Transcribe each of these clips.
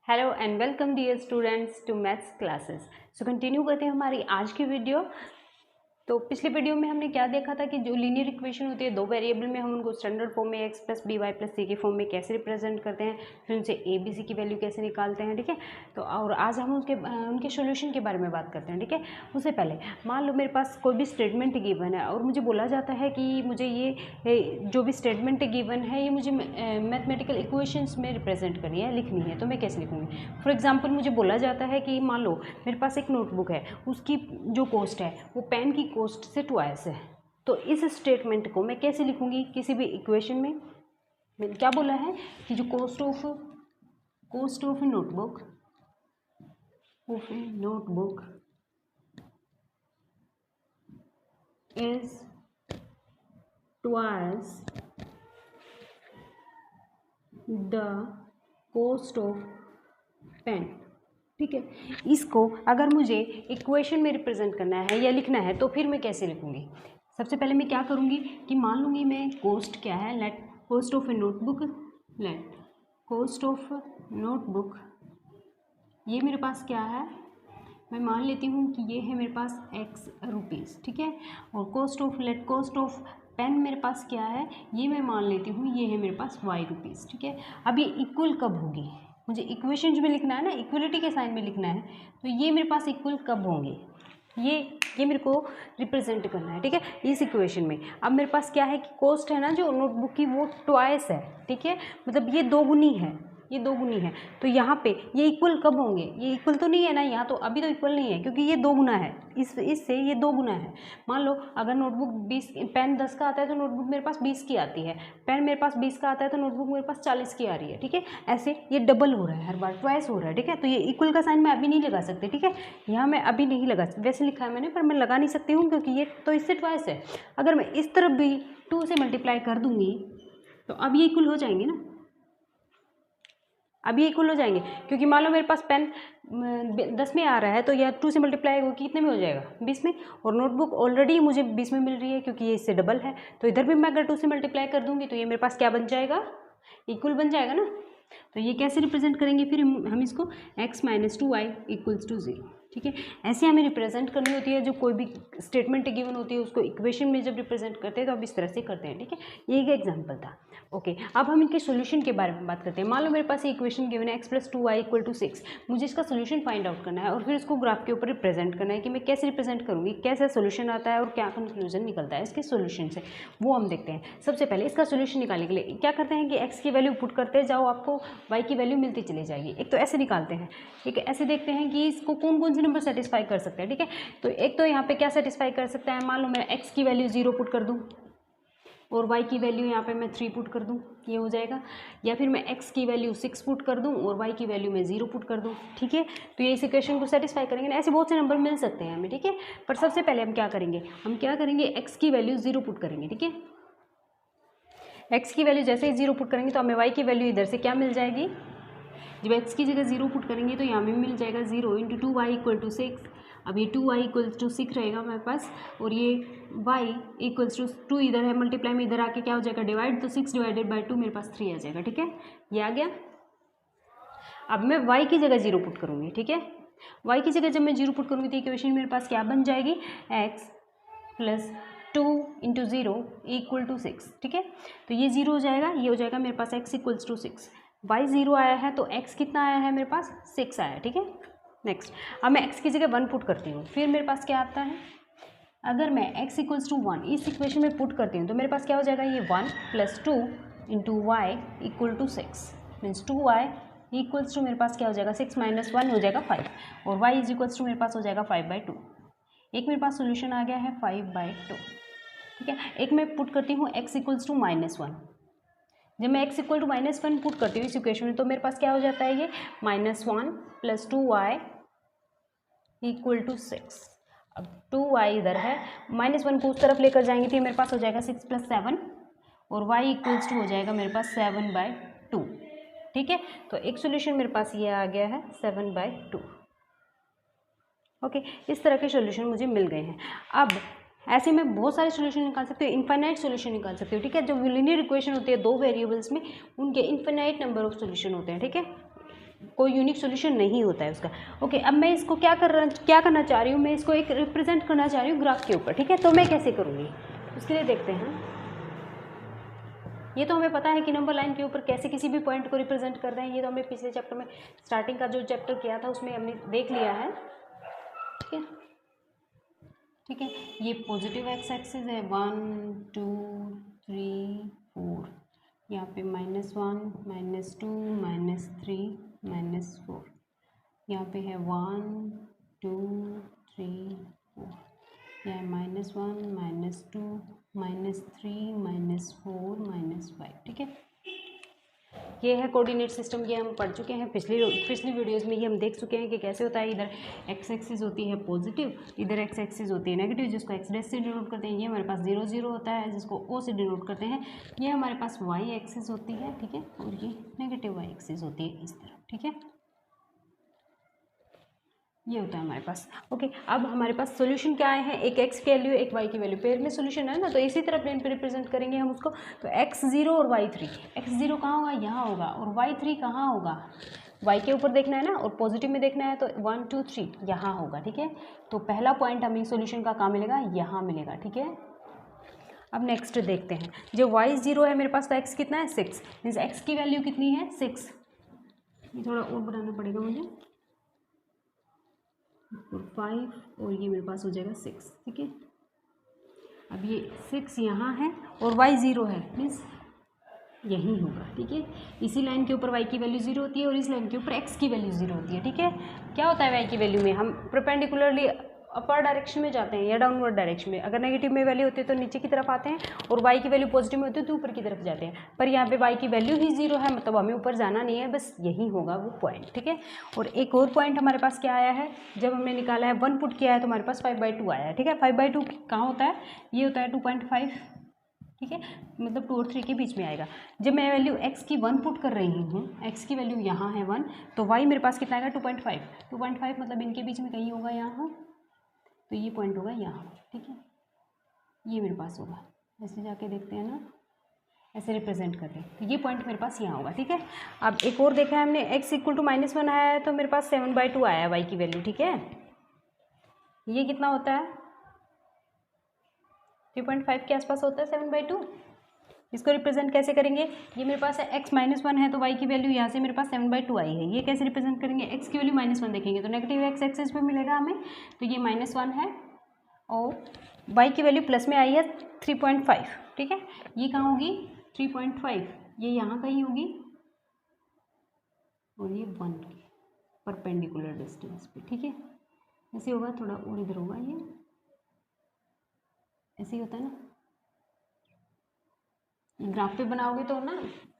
Hello and welcome dear students to maths classes. So continue करते हैं हमारी आज की वीडियो। तो पिछले वीडियो में हमने क्या देखा था कि जो लीनियर इक्वेशन होती है दो वेरिएबल में हम उनको स्टैंडर्ड फॉर्म में x plus b y plus c के फॉर्म में कैसे रिप्रेजेंट करते हैं, फिर उनसे ए बी सी की वैल्यू कैसे निकालते हैं। ठीक है, तो और आज हम उनके सोल्यूशन के बारे में बात करते हैं। ठीक है, उससे पहले मान लो मेरे पास कोई भी स्टेटमेंट गिवन है और मुझे बोला जाता है कि मुझे ये जो भी स्टेटमेंट गिवन है ये मुझे मैथमेटिकल इक्वेशंस में रिप्रेजेंट करनी है, लिखनी है, तो मैं कैसे लिखूँगी। फॉर एग्जाम्पल मुझे बोला जाता है कि मान लो मेरे पास एक नोटबुक है, उसकी जो कॉस्ट है वो पेन की कॉस्ट से ट्वाइस है, तो इस स्टेटमेंट को मैं कैसे लिखूंगी किसी भी इक्वेशन में। मैंने क्या बोला है कि जो cost of notebook is twice the cost of pen. ठीक है, इसको अगर मुझे इक्वेशन में रिप्रेजेंट करना है या लिखना है तो फिर मैं कैसे लिखूंगी। सबसे पहले मैं क्या करूंगी कि मान लूंगी मैं कॉस्ट क्या है, let cost of A notebook, let cost of notebook ये मेरे पास क्या है, मैं मान लेती हूँ कि ये है मेरे पास एक्स रुपीज़। ठीक है, और लेट कॉस्ट ऑफ पेन मेरे पास क्या है, ये मैं मान लेती हूँ ये है मेरे पास वाई रुपीज़। ठीक है, अब ये इक्वल कब होगी, मुझे इक्वेशन में लिखना है ना, इक्वलिटी के साइन में लिखना है, तो ये मेरे पास इक्वल कब होंगे, ये मेरे को रिप्रेजेंट करना है। ठीक है, इस इक्वेशन में अब मेरे पास क्या है कि कॉस्ट है ना जो नोटबुक की वो ट्वाइस है। ठीक है, मतलब ये दोगुनी है, ये दोगुनी है, तो यहाँ पे ये इक्वल कब होंगे, ये इक्वल तो नहीं है ना, यहाँ तो अभी तो इक्वल नहीं है क्योंकि ये दो गुना है, इससे ये दो गुना है। मान लो अगर नोटबुक 20, पेन 10 का आता है तो नोटबुक मेरे पास 20 की आती है, पेन मेरे पास 20 का आता है तो नोटबुक मेरे पास 40 की आ रही है। ठीक है, ऐसे ये डबल हो रहा है, हर बार ट्वाइस हो रहा है। ठीक है, तो ये इक्वल का साइन मैं अभी नहीं लगा सकती। ठीक है, यहाँ मैं अभी नहीं लगा, वैसे लिखा है मैंने पर मैं लगा नहीं सकती हूँ क्योंकि ये तो इससे ट्वाइस है। अगर मैं इस तरफ भी 2 से मल्टीप्लाई कर दूंगी तो अब ये इक्वल हो जाएंगे ना, अभी इक्वल हो जाएंगे क्योंकि मान लो मेरे पास पेन 10 में आ रहा है तो यह 2 से मल्टीप्लाई होगी कितने में हो जाएगा, 20 में, और नोटबुक ऑलरेडी मुझे 20 में मिल रही है क्योंकि ये इससे डबल है, तो इधर भी मैं अगर 2 से मल्टीप्लाई कर दूंगी तो ये मेरे पास क्या बन जाएगा, इक्वल बन जाएगा ना। तो ये कैसे रिप्रेजेंट करेंगे फिर हम इसको x minus 2y equals to 0। ठीक है, ऐसे हमें रिप्रेजेंट करनी होती है, जो कोई भी स्टेटमेंट गिवन होती है उसको इक्वेशन में जब रिप्रेजेंट करते हैं तो अब इस तरह से करते हैं। ठीक है, ये एक एग्जांपल था। ओके, अब हम इनके सोल्यूशन के बारे में बात करते हैं। मान लो मेरे पास ये इक्वेशन गिवन है x plus 2y equal to 6, मुझे इसका सोल्यूशन फाइंड आउट करना है और फिर इसको ग्राफ के ऊपर रिप्रेजेंट करना है कि मैं कैसे रिप्रेजेंट करूँगी, कैसा सोल्यूशन आता है और क्या कंक्लूजन निकलता है इसके सोल्यूशन से, वो हम देखते हैं। सबसे पहले इसका सोल्यूशन निकालने के लिए क्या करते हैं कि x की वैल्यू पुट करते जाओ, आपको y की वैल्यू मिलती चली जाएगी। एक तो ऐसे निकालते हैं, ठीक है, ऐसे देखते हैं कि इसको कौन कौन से नंबर सेटिस्फाई कर सकते हैं। ठीक है, तो एक तो यहाँ पे क्या सेटिस्फाई कर सकता है, मान लो मैं x की वैल्यू 0 पुट कर दूँ और y की वैल्यू यहाँ पे मैं 3 पुट कर दूँ, ये हो जाएगा। या फिर मैं x की वैल्यू 6 पुट कर दूँ और y की वैल्यू मैं 0 पुट कर दूँ। ठीक है, तो ये इस इक्वेशन को सेटिस्फाई करेंगे ना, ऐसे बहुत से नंबर मिल सकते हैं हमें। ठीक है, पर सबसे पहले हम क्या करेंगे, x की वैल्यू 0 पुट करेंगे। ठीक है, x की वैल्यू जैसे ही 0 पुट करेंगे तो हमें y की वैल्यू इधर से क्या मिल जाएगी, जब x की जगह 0 पुट करेंगे तो यहाँ में मिल जाएगा 0 इंटू 2y इक्वल टू 6। अब ये 2y इक्वल्स टू 6 रहेगा हमारे पास, और ये y इक्वल्स टू 2 इधर है, मल्टीप्लाई में इधर आके क्या हो जाएगा डिवाइड, तो 6 डिवाइडेड बाई 2 मेरे पास 3 आ जाएगा। ठीक है, ये आ गया। अब मैं y की जगह 0 पुट करूँगी। ठीक है, y की जगह जब मैं 0 पुट करूँगी तो इक्वेशन मेरे पास क्या बन जाएगी, x plus 2 into 0 equal to 6। ठीक है, तो ये 0 हो जाएगा, ये हो जाएगा मेरे पास x इक्वल्स टू 6, y 0 आया है तो x कितना आया है मेरे पास 6 आया है। ठीक है, नेक्स्ट अब मैं x की जगह 1 पुट करती हूँ, फिर मेरे पास क्या आता है, अगर मैं x इक्वल्स टू 1 इस इक्वेशन में पुट करती हूँ तो मेरे पास क्या हो जाएगा, ये 1 plus 2 into y equal to 6 means 2y equals to मेरे पास क्या हो जाएगा, 6 माइनस 1 हो जाएगा 5, और y इज इक्वल्स टू मेरे पास हो जाएगा 5/2। एक मेरे पास सोल्यूशन आ गया है 5/2। ठीक है, एक मैं पुट करती हूँ x इक्वल्स टू -1, जब मैं x इक्वल टू -1 पुट करती हूँ इस इक्वेशन में तो मेरे पास क्या हो जाता है, ये -1 प्लस 2y इक्वल टू 6। अब 2y इधर है, -1 को उस तरफ लेकर जाएंगे तो ये मेरे पास हो जाएगा 6 + 7, और y इक्वल्स टू हो जाएगा मेरे पास 7/2। ठीक है, तो एक सोल्यूशन मेरे पास ये आ गया है 7/2। ओके, इस तरह के सोल्यूशन मुझे मिल गए हैं। अब ऐसे में बहुत सारे सोल्यूशन निकाल सकते हो, इनफाइनाइट सोल्यूशन निकाल सकते हो। ठीक है, जो लीनियर इक्वेशन होती है दो वेरिएबल्स में, उनके इनफाइनाइट नंबर ऑफ सोल्यूशन होते हैं। ठीक है, कोई यूनिक सोल्यूशन नहीं होता है उसका। ओके, अब मैं इसको क्या करना चाह रही हूँ, मैं इसको एक रिप्रेजेंट करना चाह रही हूँ ग्राफ के ऊपर, ठीक है। तो मैं कैसे करूँगी उसके लिए देखते हैं। ये तो हमें पता है कि नंबर लाइन के ऊपर कैसे किसी भी पॉइंट को रिप्रेजेंट करते हैं, ये तो हमने पिछले चैप्टर में स्टार्टिंग का जो चैप्टर किया था उसमें हमने देख लिया है, ठीक है। ठीक है, ये पॉजिटिव एक्स एक्सिस है 1 2 3 4, यहाँ पे -1 -2 -3 -4, यहाँ पे है 1 2 3 4, यहाँ -1 -2 -3 -4 -5, ठीक है। ये है कोऑर्डिनेट सिस्टम, ये हम पढ़ चुके हैं पिछली वीडियोस में, ये हम देख चुके हैं कि कैसे होता है। इधर एक्स एक्सिस होती है पॉजिटिव, इधर एक्स एक्सिस होती है नेगेटिव, जिसको एक्स डैश से डिनोट करते हैं। ये हमारे पास 0 0 होता है, जिसको ओ से डिनोट करते हैं। ये हमारे पास वाई एक्सिस होती है, ठीक है, और ये नेगेटिव वाई एक्सिस होती है इस तरह, ठीक है। ये होता है हमारे पास। ओके, अब हमारे पास सॉल्यूशन क्या आए हैं, एक एक्स की वैल्यू एक वाई की वैल्यू, पेयर में सॉल्यूशन है ना, तो इसी तरह प्लेन पे रिप्रेजेंट करेंगे हम उसको। तो x0 और y3, x0 कहाँ होगा, यहाँ होगा, और y3 कहाँ होगा, y के ऊपर देखना है ना, और पॉजिटिव में देखना है, तो 1 2 3 यहाँ होगा, ठीक है। तो पहला पॉइंट हमें सॉल्यूशन का कहाँ मिलेगा, यहाँ मिलेगा, ठीक है। अब नेक्स्ट देखते हैं, जो y0 है मेरे पास, तो x कितना है 6, मीन्स x की वैल्यू कितनी है 6। ये थोड़ा और बनाना पड़ेगा मुझे, 5, और ये मेरे पास हो जाएगा 6, ठीक है। अब ये 6 यहाँ है और y0 है, मीन्स यही होगा, ठीक है। इसी लाइन के ऊपर y की वैल्यू 0 होती है और इस लाइन के ऊपर x की वैल्यू 0 होती है, ठीक है। क्या होता है y की वैल्यू में, हम परपेंडिकुलरली अपर डायरेक्शन में जाते हैं या डाउनवर्ड डायरेक्शन में। अगर नेगेटिव में वैल्यू होती है तो नीचे की तरफ आते हैं, और y की वैल्यू पॉजिटिव में होती है तो ऊपर की तरफ जाते हैं। पर यहाँ पे y की वैल्यू ही 0 है, मतलब हमें ऊपर जाना नहीं है, बस यही होगा वो पॉइंट, ठीक है। और एक और पॉइंट हमारे पास क्या आया है, जब हमने निकाला है 1 पुट किया है तो हमारे पास 5/2 आया है, ठीक है। 5/2 कहाँ होता है, ये होता है 2.5, ठीक है, मतलब 2 और 3 के बीच में आएगा। जब मैं वैल्यू x की 1 पुट कर रही हूँ, x की वैल्यू यहाँ है 1, तो y मेरे पास कितना आएगा 2.5 मतलब इनके बीच में कहीं होगा यहाँ, तो ये पॉइंट होगा यहाँ, ठीक है। ये मेरे पास होगा, ऐसे जाके देखते हैं ना, ऐसे रिप्रेजेंट करते हैं, तो ये पॉइंट मेरे पास यहाँ होगा, ठीक है। अब एक और देखा है हमने, x = -1 आया है तो मेरे पास 7/2 आया है y की वैल्यू, ठीक है। ये कितना होता है 3.5 के आसपास होता है 7/2। इसको रिप्रेजेंट कैसे करेंगे, ये मेरे पास है x -1 है तो y की वैल्यू यहाँ से मेरे पास 7/2 आई है। ये कैसे रिप्रेजेंट करेंगे, x की वैल्यू -1 देखेंगे तो नेगेटिव x एक्सिस पे मिलेगा हमें, तो ये -1 है, और y की वैल्यू प्लस में आई है 3.5, ठीक है। ये कहाँ होगी 3.5, ये यहाँ कहीं होगी, और ये 1 की परपेंडिकुलर डिस्टेंस पे, ठीक है। ऐसे होगा, थोड़ा और इधर होगा, ये ऐसे ही होता है ना, ग्राफ पे बनाओगे तो ना,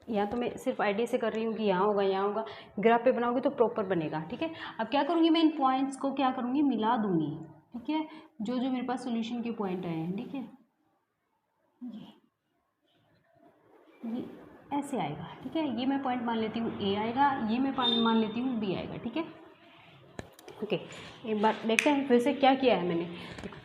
यहाँ तो मैं सिर्फ आइडिया से कर रही हूँ कि यहाँ होगा यहाँ होगा, ग्राफ पे बनाओगे तो प्रॉपर बनेगा, ठीक है। अब क्या करूँगी मैं, इन पॉइंट्स को क्या करूँगी, मिला दूँगी, ठीक है, जो जो मेरे पास सॉल्यूशन के पॉइंट आए हैं, ठीक है। ये ऐसे आएगा, ठीक है। ये मैं पॉइंट मान लेती हूँ A आएगा, ये मैं मान लेती हूँ B आएगा, ठीक है। ओके, एक बार देखते हैं फिर से क्या किया है मैंने।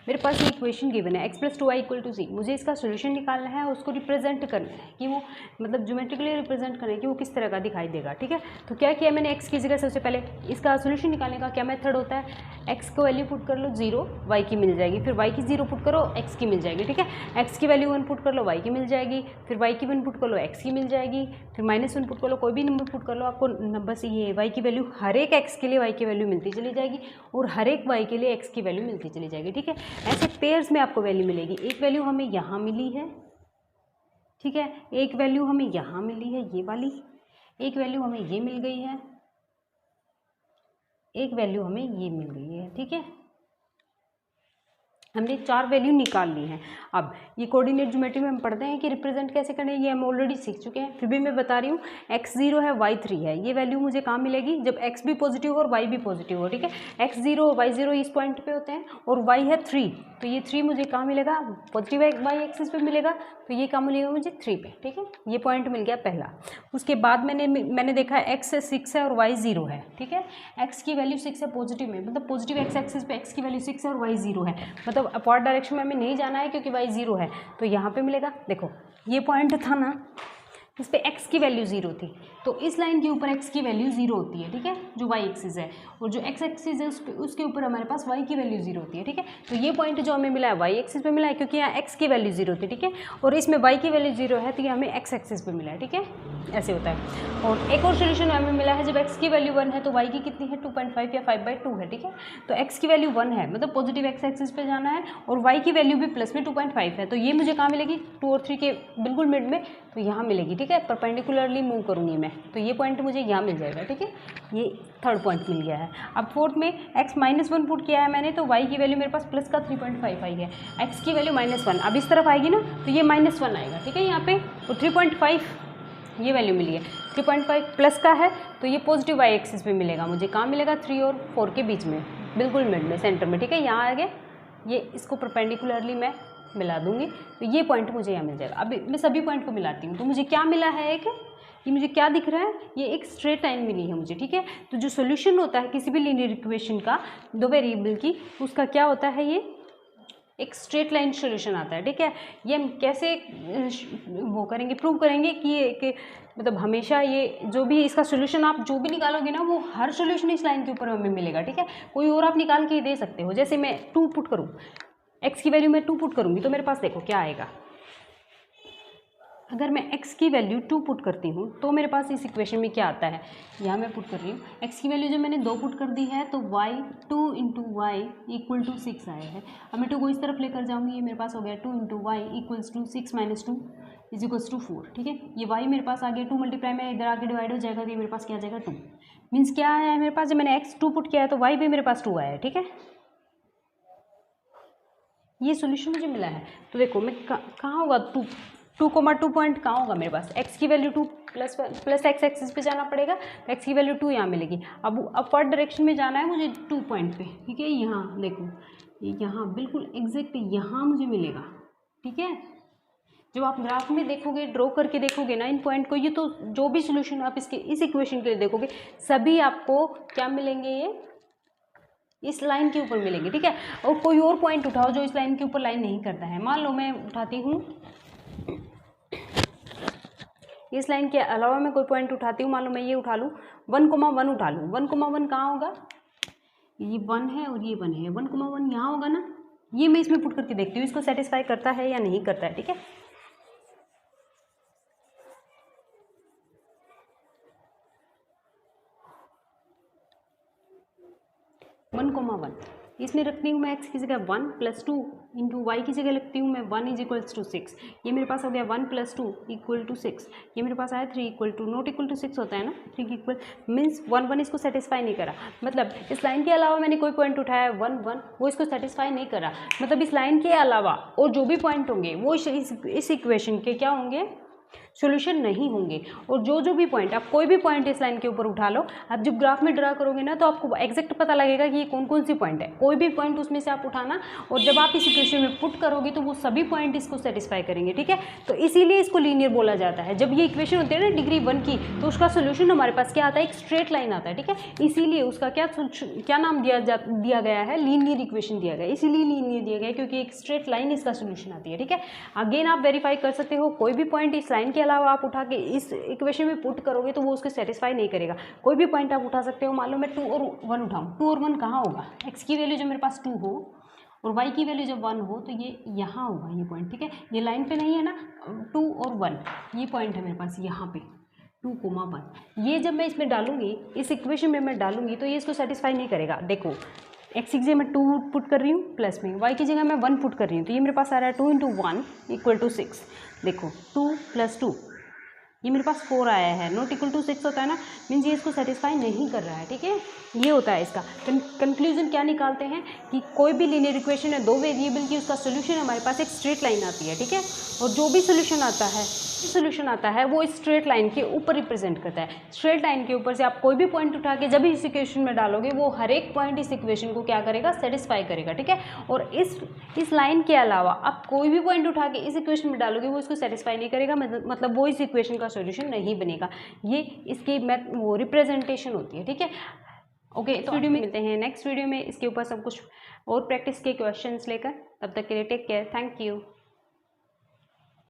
मेरे पास ये इक्वेशन गिवन है x + 2y = c, मुझे इसका सोल्यूशन निकालना है, उसको रिप्रेजेंट करना है कि वो मतलब ज्योमेट्रिकली रिप्रेजेंट करना है कि वो किस तरह का दिखाई देगा, ठीक है। तो क्या किया मैंने, x की जगह सबसे पहले इसका सोल्यूशन निकालने का क्या मेथड होता है, x को वैल्यू पुट कर लो 0, y की मिल जाएगी, फिर y की 0 पुट करो, x की मिल जाएगी, ठीक है। x की वैल्यू 1 पुट कर लो, y की मिल जाएगी, फिर y की 1 पुट कर लो, x की मिल जाएगी, फिर -1 पुट कर लो, कोई भी नंबर पुट कर लो, आपको बस ये y की वैल्यू हर एक x के लिए y की वैल्यू मिलती चली जाएगी, और हर एक y के लिए x की वैल्यू मिलती चली जाएगी, ठीक है। ऐसे पेयर्स में आपको वैल्यू मिलेगी, एक वैल्यू हमें यहाँ मिली है, ठीक है, एक वैल्यू हमें यहाँ मिली है ये वाली, एक वैल्यू हमें ये मिल गई है, एक वैल्यू हमें ये मिल गई है, ठीक है। हमने 4 वैल्यू निकाल ली हैं। अब ये कोऑर्डिनेट ज्योमेट्री में हम पढ़ते हैं कि रिप्रेजेंट कैसे करना है, ये हम ऑलरेडी सीख चुके हैं, फिर भी मैं बता रही हूँ। x0 है, y3 है, ये वैल्यू मुझे कहाँ मिलेगी, जब x भी पॉजिटिव हो और y भी पॉजिटिव हो, ठीक है। x0 और y0 इस पॉइंट पे होते हैं, और y है 3, तो ये 3 मुझे कहाँ मिलेगा, पॉजिटिव y एक्सिस पे मिलेगा, तो ये कहाँ मिलेगा मुझे 3 पे, ठीक है। ये पॉइंट मिल गया पहला। उसके बाद मैंने देखा है x 6 है और y 0 है, ठीक है। x की वैल्यू 6 है पॉजिटिव में, मतलब पॉजिटिव x एक्सिस पे x की वैल्यू 6 है और y 0 है, मतलब अपवर्ड डायरेक्शन में हमें नहीं जाना है क्योंकि y 0 है, तो यहाँ पे मिलेगा। देखो ये पॉइंट था ना, इस पे x की वैल्यू 0 थी, तो इस लाइन के ऊपर x की वैल्यू 0 होती है, ठीक है, जो y एक्सिस है, और जो x एक्सिस है उसके ऊपर हमारे पास y की वैल्यू 0 होती है, ठीक है। तो ये पॉइंट जो हमें मिला है y एक्सिस पे मिला है, क्योंकि यहाँ x की वैल्यू 0 थी, ठीक है, और इसमें y की वैल्यू 0 है, तो ये हमें x एक्सिस पे मिला है, ठीक है, ऐसे होता है। और एक और सोल्यूशन हमें मिला है, जब x की वैल्यू 1 है तो y की कितनी है 2.5 या 5/2 है, ठीक है। तो x की वैल्यू 1 है, मतलब पॉजिटिव x एक्सिस पे जाना है, और y की वैल्यू भी प्लस में 2.5 है, तो ये मुझे कहाँ मिलेगी 2 और 3 के बिल्कुल मिड में, तो यहाँ मिलेगी, ठीक है, परपेंडिकुलरली मूव करूँगी मैं, तो ये पॉइंट मुझे यहाँ मिल जाएगा, ठीक है, ये थर्ड पॉइंट मिल गया है। अब फोर्थ में x-1 पुट किया है मैंने, तो y की वैल्यू मेरे पास प्लस का 3.5 आई है, x की वैल्यू -1, अब इस तरफ आएगी ना तो ये -1 आएगा, ठीक है, यहाँ पे, और 3.5 ये वैल्यू मिली है, 3.5 प्लस का है, तो ये पॉजिटिव y एक्सिस पे मिलेगा मुझे, कहाँ मिलेगा 3 और 4 के बीच में, बिल्कुल मिड में, सेंटर में, ठीक है, यहाँ आ गया, ये इसको परपेंडिकुलरली मैं मिला दूंगी, तो ये पॉइंट मुझे यहाँ मिल जाएगा। अब मैं सभी पॉइंट को मिलाती हूँ, तो मुझे क्या मिला है, एक ये मुझे क्या दिख रहा है, ये एक स्ट्रेट लाइन मिली है मुझे, ठीक है। तो जो सोल्यूशन होता है किसी भी लीनियर इक्वेशन का दो वेरिएबल की, उसका क्या होता है, ये एक स्ट्रेट लाइन सोल्यूशन आता है, ठीक है। ये हम कैसे वो करेंगे, प्रूव करेंगे कि मतलब हमेशा ये जो भी इसका सोल्यूशन आप जो भी निकालोगे ना, वो हर सोल्यूशन इस लाइन के ऊपर हमें मिलेगा, ठीक है। कोई और आप निकाल के दे सकते हो, जैसे मैं 2 पुट करूँ, x की वैल्यू मैं 2 पुट करूँगी, तो मेरे पास देखो क्या आएगा, अगर मैं x की वैल्यू 2 पुट करती हूँ तो मेरे पास इस इक्वेशन में क्या आता है, यहाँ मैं पुट कर रही हूँ, x की वैल्यू जब मैंने 2 पुट कर दी है तो 2 × y = 6 आया है। अब मैं 2 को इस तरफ लेकर जाऊँगी, ये मेरे पास हो गया 2 × y = 6 - 2 = 4, ठीक है। ये y मेरे पास आ गया 2 मल्टीप्लाई में इधर आके डिवाइड हो जाएगा, तो ये मेरे पास क्या आ जाएगा 2, मीन्स क्या आया है मेरे पास, जब मैंने x 2 पुट किया है तो y भी मेरे पास 2 आया है, ठीक है। ये सोल्यूशन मुझे मिला है, तो देखो मैं कहाँ होगा 2 पॉइंट कहाँ होगा मेरे पास, x की वैल्यू 2 प्लस x एक्सिस पे जाना पड़ेगा, तो x की वैल्यू 2 यहाँ मिलेगी। अब अपवर्ड डायरेक्शन में जाना है मुझे 2 पॉइंट पे, ठीक है, यहाँ देखो, यहाँ बिल्कुल एग्जैक्ट यहाँ मुझे मिलेगा, ठीक है। जब आप ग्राफ में देखोगे, ड्रॉ करके देखोगे ना इन पॉइंट को, ये तो जो भी सोल्यूशन आप इसके इस इक्वेशन के लिए देखोगे, सभी आपको क्या मिलेंगे, ये इस लाइन के ऊपर मिलेंगे, ठीक है। और कोई और पॉइंट उठाओ जो इस लाइन के ऊपर लाइन नहीं करता है, मान लो मैं उठाती हूँ इस लाइन के अलावा मैं कोई पॉइंट उठाती हूँ, मान लो मैं ये उठा लूँ 1,1 उठा लूँ, 1,1 कहाँ होगा, ये 1 है और ये 1 है, 1,1 यहाँ होगा ना, ये मैं इसमें पुट करके देखती हूँ इसको सेटिस्फाई करता है या नहीं करता है, ठीक है। 1,1 इसमें रखती हूँ मैं x की जगह 1 + 2 × y की जगह लगती हूँ मैं 1 = 6, ये मेरे पास हो गया 1 + 2 = 6, ये मेरे पास आया 3 = 6 होता है ना, 3 की इक्वल मीन्स 1 इसको सेटिस्फाई नहीं करा, मतलब इस लाइन के अलावा मैंने कोई पॉइंट उठाया 1 वो इसको सेटिस्फाई नहीं करा, मतलब इस लाइन के अलावा और जो भी पॉइंट होंगे वो इस इक्वेशन के क्या होंगे, सॉल्यूशन नहीं होंगे। और जो भी पॉइंट, आप कोई भी पॉइंट इस लाइन के ऊपर उठा लो, आप जब ग्राफ में ड्रा करोगे ना तो आपको एग्जैक्ट पता लगेगा कि ये कौन कौन सी पॉइंट है, कोई भी पॉइंट उसमें से आप उठाना, और जब आप इस इक्वेशन में पुट करोगे तो वो सभी पॉइंट इसको सेटिस्फाई करेंगे, ठीक है। तो इसीलिए इसको लीनियर बोला जाता है। जब ये इक्वेशन होती है ना डिग्री 1 की, तो उसका सोल्यूशन हमारे पास क्या आता है, एक स्ट्रेट लाइन आता है, ठीक है। इसीलिए उसका क्या नाम दिया गया है, लीनियर इक्वेशन दिया गया है, इसीलिए लीनियर दिया गया है क्योंकि एक स्ट्रेट लाइन इसका सोल्यूशन आती है, ठीक है। अगेन आप वेरीफाई कर सकते हो, कोई भी पॉइंट इस लाइन के अलावा आप उठा के इस इक्वेशन में पुट करोगे तो वो उसको सेटिस्फाई नहीं करेगा। कोई भी पॉइंट आप उठा सकते हो, मान लो मैं 2 और 1 उठाऊँ, 2 और 1 कहाँ होगा, x की वैल्यू जब मेरे पास 2 हो और y की वैल्यू जब 1 हो तो ये यहाँ होगा, ये पॉइंट, ठीक है। ये लाइन पे नहीं है ना, 2 और 1 ये पॉइंट है मेरे पास यहाँ पे 2,1, ये जब मैं इसमें डालूंगी, इस इक्वेशन में मैं डालूंगी तो ये इसको सेटिस्फाई नहीं करेगा। देखो x की जगह मैं 2 पुट कर रही हूँ प्लस में, y की जगह मैं 1 पुट कर रही हूँ, तो ये मेरे पास आ रहा है 2 × 1 = 6। देखो 2 + 2 ये मेरे पास 4 आया है, नॉट इक्वल टू 6 होता है ना, मीन्स ये इसको सेटिस्फाई नहीं कर रहा है, ठीक है। ये होता है इसका कंक्लूजन। क्या निकालते हैं कि कोई भी लीनियर इक्वेशन है 2 वेरिएबल की, उसका सोल्यूशन हमारे पास एक स्ट्रेट लाइन आती है, ठीक है। और जो भी सोल्यूशन आता है वो इस स्ट्रेट लाइन के ऊपर रिप्रेजेंट करता है। स्ट्रेट लाइन के ऊपर से आप कोई भी पॉइंट उठा के जब इस इक्वेशन में डालोगे वो हर एक पॉइंट इस इक्वेशन को क्या करेगा, सेटिस्फाई करेगा, ठीक है। और इस लाइन के अलावा आप कोई भी पॉइंट उठा के इस इक्वेशन में डालोगे वो इसको सेटिस्फाई नहीं करेगा, मतलब वो इस इक्वेशन का सॉल्यूशन नहीं बनेगा। ये इसकी वो रिप्रेजेंटेशन होती है, ठीक है। ओके, तो वीडियो में मिलते हैं नेक्स्ट वीडियो में इसके ऊपर सब कुछ और प्रैक्टिस के क्वेश्चंस लेकर। तब तक के लिए टेक केयर, थैंक यू।